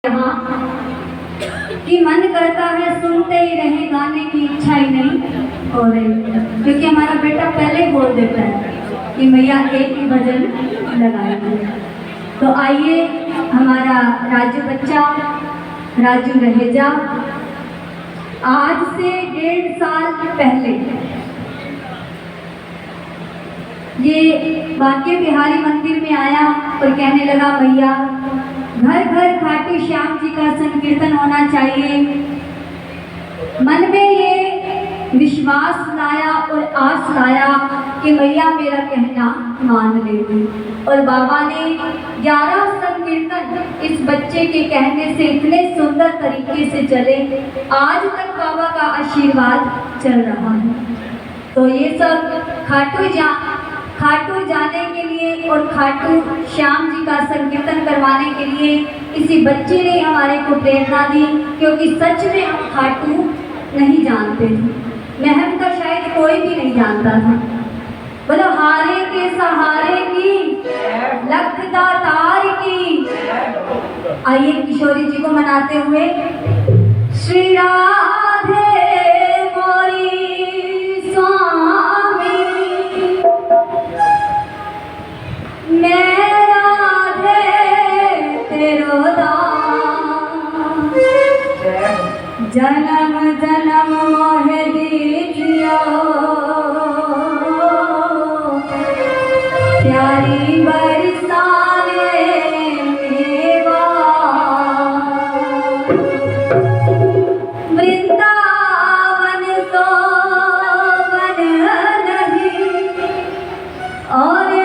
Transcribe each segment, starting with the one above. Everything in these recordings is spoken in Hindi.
यहाँ कि मन करता है सुनते ही रहे, गाने की इच्छा ही नहीं हो रही, क्योंकि हमारा बेटा पहले ही बोल देता है कि मैया एक ही भजन लगाएंगे। तो आइए हमारा राजू बच्चा, राजू रहेजा, आज से 1.5 साल पहले ये बांके बिहारी मंदिर में आया और कहने लगा मैया घर घर खाटू श्याम जी का संकीर्तन होना चाहिए। मन में ये विश्वास लाया और आस लाया कि मैया मेरा कहना मान लेगी। और बाबा ने 11 संकीर्तन इस बच्चे के कहने से इतने सुंदर तरीके से चले, आज तक बाबा का आशीर्वाद चल रहा है। तो ये सब खाटू जाने के लिए और खाटू श्याम जी का संकीर्तन करवाने के लिए किसी बच्चे ने हमारे को प्रेरणा दी, क्योंकि सच में हम खाटू नहीं जानते थे। महम का शायद कोई भी नहीं जानता था। बोलो हारे के सहारे की, लख दातार की। आइए किशोरी जी को मनाते हुए श्री राधे मोरी स्वामी, मैं राधे तेरो दास, जन्म जन्म मोहे दीजियो, प्यारी बरसाने मेवा, वृंदावन तो वन नहीं और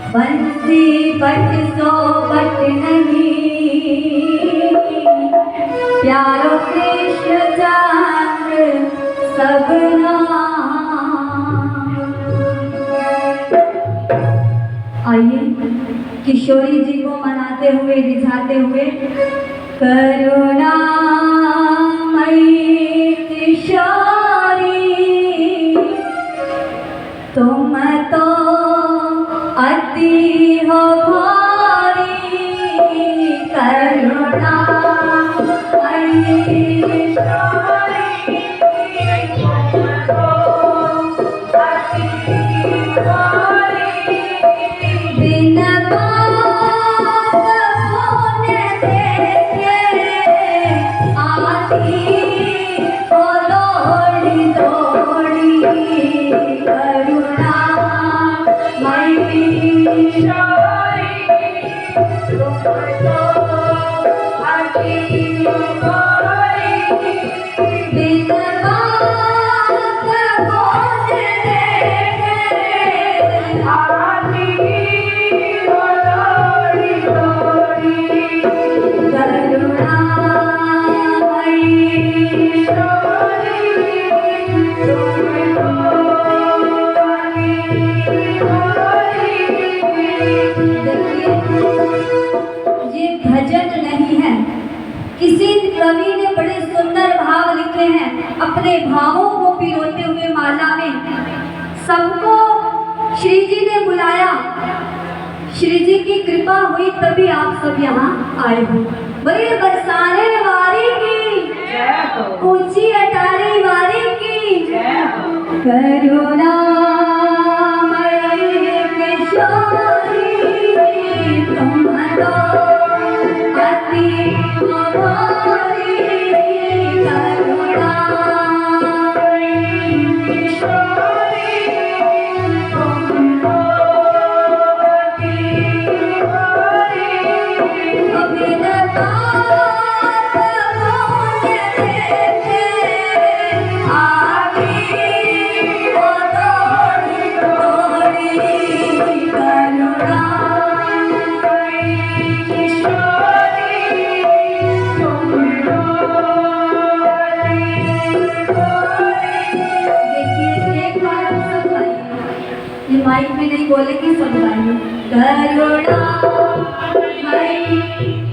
बंसी पट सो पट नहीं, प्यारो कृष्ण चंद्र सबना। आइए किशोरी जी को मनाते हुए रिझाते हुए करुणा मई किशोरी, तुम तो अति हो भारी, करुणा मई किशोरी, तुम तो अति भारी, बिन बात होने देखे आती हो दौड़ी दौड़ी, करुणा मई किशोरी, तुम तो अति भारी, बिन बात होने देखे आती हो दौड़ी दौड़ी, करुणा मई किशोरी, तुम तो अति भारी। ये भजन नहीं है, किसी कवि ने बड़े सुंदर भाव लिखे हैं। अपने भावों को पिरोते हुए माला में सबको श्री जी ने बुलाया, श्री जी की कृपा हुई तभी आप सब यहाँ आए हो। बड़े बरसाने वारी की, ऊंची अटारी वारी की, करुणा मई किशोरी, तुम तो अति भारी, करुणा मई किशोरी, तुम तो अति भारी, बिन बात होने देखे आती हो दौड़ी दौड़ी, करुणा मई किशोरी, तुम तो अति भारी। देखिए एक बार हम सब गाइए, ये माइक में नहीं बोलेंगे, सब गाइए। करुणा मई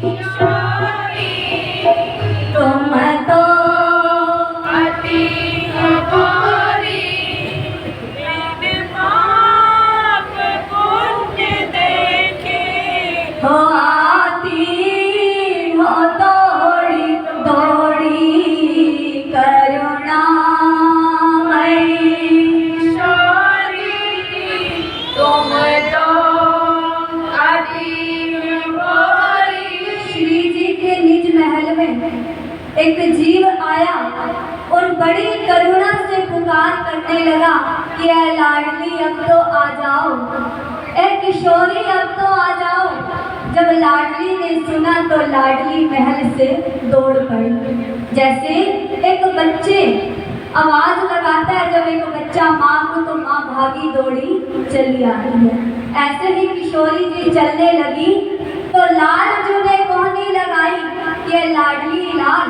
किशोरी, तुम तो अति भारी, बिन पाप पुण्य हो आती हो दौड़ी दौड़ी करुणामयी किशोरी तुम तो अति भोली। श्री जी के निज महल में एक जीव आया और बड़ी करुणा से पुकार करने लगा कि ऐ लाडली अब तो आ जाओ, ऐ किशोरी अब तो आ जाओ। जब लाडली ने सुना तो लाडली महल से दौड़ पड़ी। जैसे एक बच्चे आवाज लगाता है जब एक बच्चा माँ को, तो माँ भागी दौड़ी चली आती है, ऐसे ही किशोरी जी चलने लगी तो लाल जू ने कोहनी लगाई कि लाडली लाल,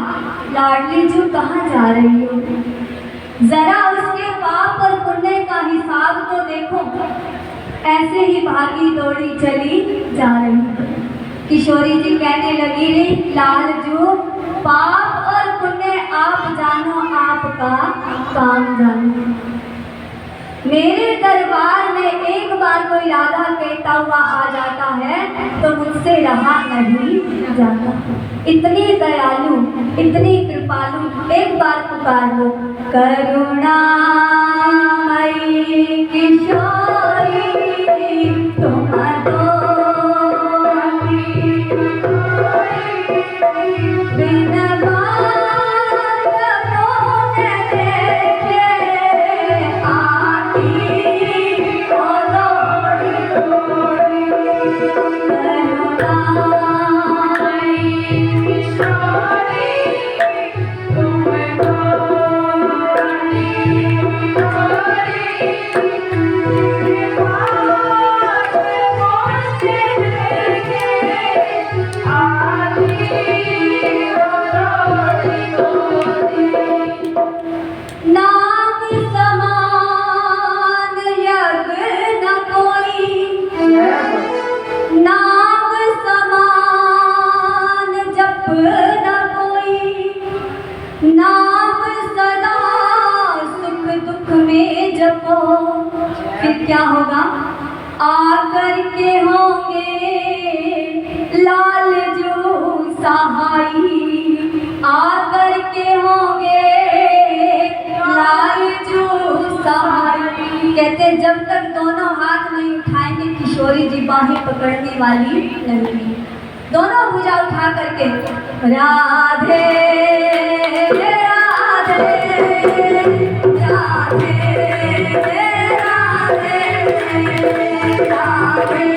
लाडली जू कहाँ जा रही हो, जरा उसके पाप और पुण्य का हिसाब तो देखो। ऐसे ही भागी दौड़ी चली जा रही। किशोरी जी कहने लगी रे लाल जू, पाप और पुण्य आप जानो, आपका काम जानो। मेरे दरबार में एक बार कोई राधा कहता हुआ आ जाता है तो मुझसे रहा नहीं जाता। इतनी दयालु, इतनी कृपालु, एक बार पुकार लो करुणामयी किशोरी तुम तो बिन बात मोने देखे आती हो दौड़ी दौड़ी करुणामयी किशोरी तुम तो अति भोली। बात मोने देखे आती हो दौड़ी दौड़ी। नाम समान यज्ञ न कोई, नाम समान जप न कोई, नाम सदा सुख दुख में जपो। फिर क्या होगा, आकर के होंगे लाल जो सहाई, आकर के होंगे लाल जो सहाई। कहते जब तक दोनों हाथ नहीं उठाएंगे किशोरी जी बाहें पकड़ने वाली नहीं। दोनों भुजा उठा करके राधे राधे राधे राधे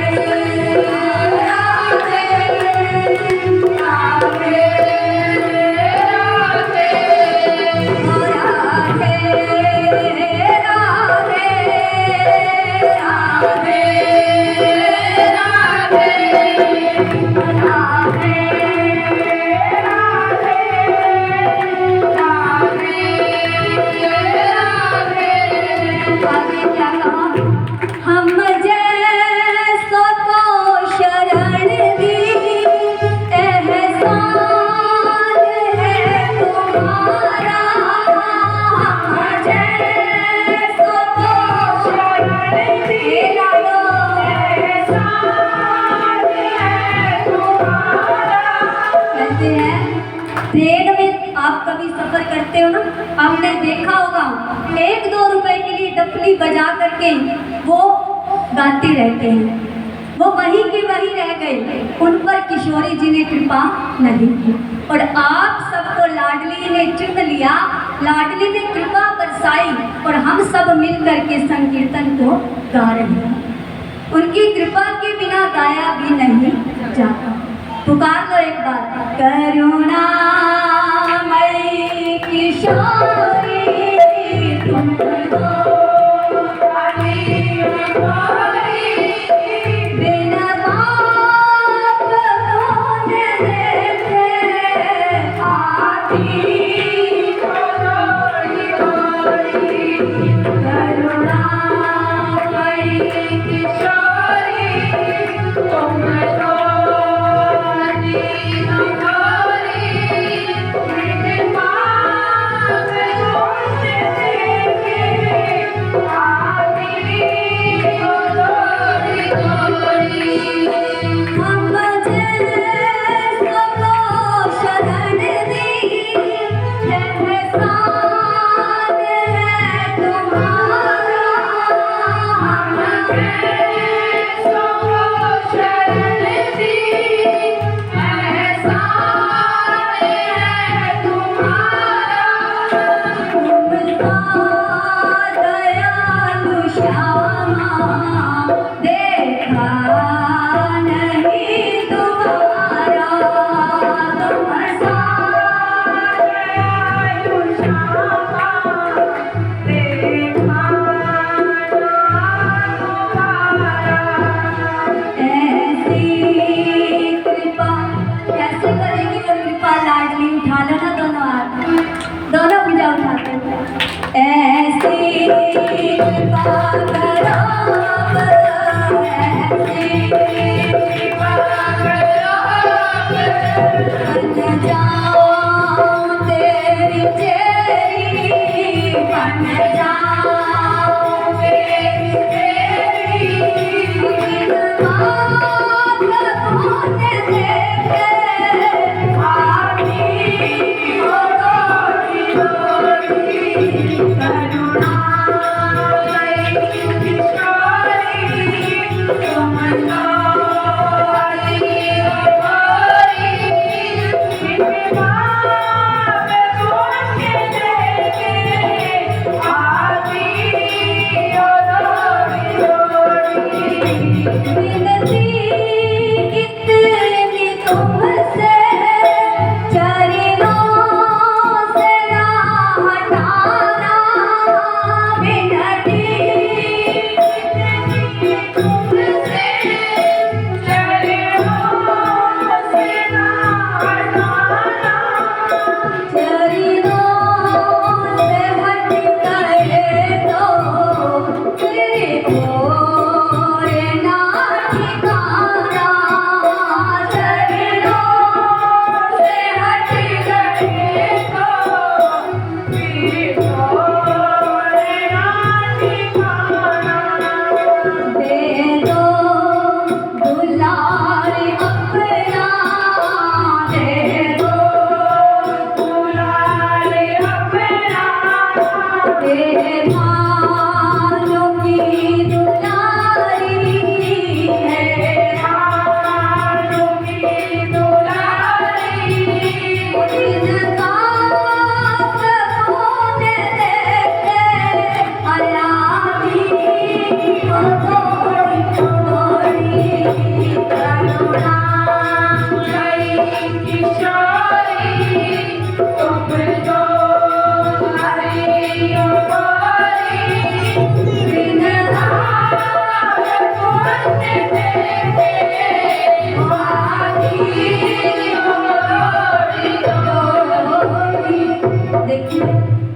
हम जैसो को शरण दी एहसान है तुम्हारा। हम जैसो को शरण दी एहसान है तुम्हारा। कहते हैं ट्रेन में आप कभी सफर करते हो ना, आपने देखा होगा 1-2 रुपए के लिए डफली बजा करके वो गाते रहते हैं, वो वही की वही रह गए, उन पर किशोरी जी ने कृपा नहीं की और आप सबको लाडली ने चुन लिया, लाडली ने कृपा बरसाई और हम सब मिल करके संकीर्तन को गा रहे हैं। उनकी कृपा के बिना गाया भी नहीं जाता। पुकार लो एक बार करुणामयी किशोरी तुम तो अति भोली। बिन बाप मोने देखे आती हो दौड़ी दौड़ी। करुणामयी किशोरी तुम तो अति भोली। बिन बात मोने देखे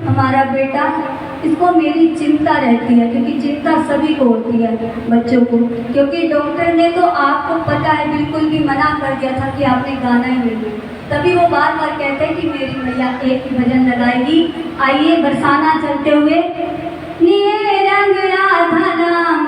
हमारा बेटा, इसको मेरी चिंता रहती है, क्योंकि चिंता सभी को होती है बच्चों को, क्योंकि डॉक्टर ने तो आपको पता है बिल्कुल भी मना कर दिया था कि आपने गाना ही नहीं। तभी वो बार बार कहते हैं कि मेरी मैया एक ही भजन लगाएगी। आइए बरसाना चलते हुए, नीले रंग राधा नाम